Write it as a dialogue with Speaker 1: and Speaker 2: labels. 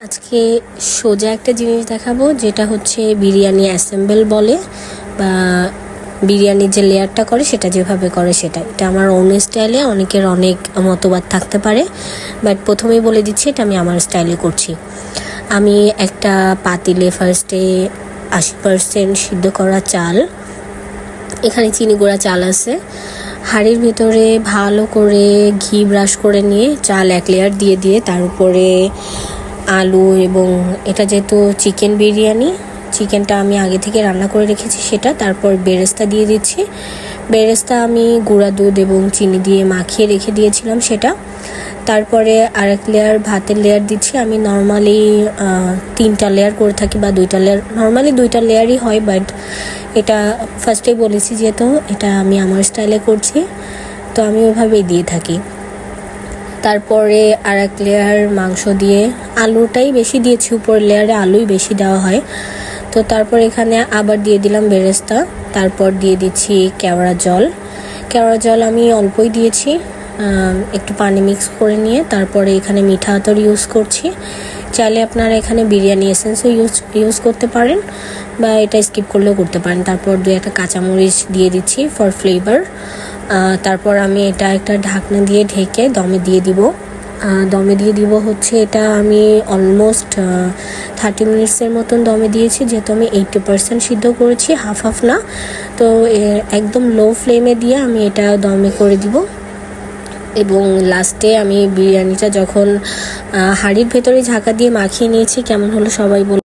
Speaker 1: আজকে সোজা একটা জিনিস দেখাবো, যেটা হচ্ছে বিরিয়ানি অ্যাসেম্বল বলে, বা বিরিয়ানির যে লেয়ারটা করে সেটা যেভাবে করে এটা আমার ওন স্টাইলে। অনেকের অনেক মতবাদ থাকতে পারে, বাট প্রথমেই বলে দিচ্ছি এটা আমি আমার স্টাইলে করছি। আমি একটা পাতিলে ফার্স্টে 80% সিদ্ধ করা চাল, এখানে চিনি গুঁড়া চাল আছে, হাঁড়ির ভিতরে ভালো করে ঘি ব্রাশ করে নিয়ে চাল এক লেয়ার দিয়ে তার উপরে আলু, এবং এটা যেহেতু চিকেন বিরিয়ানি, চিকেনটা আমি আগে থেকে রান্না করে রেখেছি সেটা, তারপর বেরেস্তা দিয়ে দিচ্ছি। বেরেস্তা আমি গুঁড়া দুধ এবং চিনি দিয়ে মাখিয়ে রেখে দিয়েছিলাম সেটা। তারপরে আরেক লেয়ার ভাতের লেয়ার দিচ্ছি। আমি নর্মালি 3টা লেয়ার করে থাকি বা 2টা লেয়ার, নর্মালি 2টা লেয়ারই হয়, বাট এটা ফার্স্টেই বলেছি যেহেতু এটা আমি আমার স্টাইলে করছি, তো আমি ওইভাবেই দিয়ে থাকি। তারপরে আর এক লেয়ার মাংস দিয়ে, আলুটাই বেশি দিয়েছি, উপর লেয়ারে আলুই বেশি দেওয়া হয়। তো তারপর এখানে আবার দিয়ে দিলাম বেরেস্তা, তারপর দিয়ে দিচ্ছি কেওড়া জল আমি অল্পই দিয়েছি, একটু পানি মিক্স করে নিয়ে। তারপরে এখানে মিঠা আতর ইউজ করছি, চাইলে আপনারা এখানে বিরিয়ানি এসেন্সও ইউজ করতে পারেন, বা এটা স্কিপ করলেও করতে পারেন। তারপর 2-1টা কাঁচামরিচ দিয়ে দিচ্ছি ফর ফ্লেভার। তারপর আমি এটা একটা ঢাকনা দিয়ে ঢেকে দমে দিয়ে দিব হচ্ছে এটা আমি অলমোস্ট 30 মিনিটসের মতন দমে দিয়েছি, যেহেতু আমি 80% সিদ্ধ করেছি, হাফ না। তো একদম লো ফ্লেমে দিয়ে আমি এটা দমে করে দিব। এবং লাস্টে আমি বিরিয়ানিটা যখন হাঁড়ির ভেতরে ঝাঁকা দিয়ে মাখিয়ে নিয়েছি, কেমন হলো সবাই বল।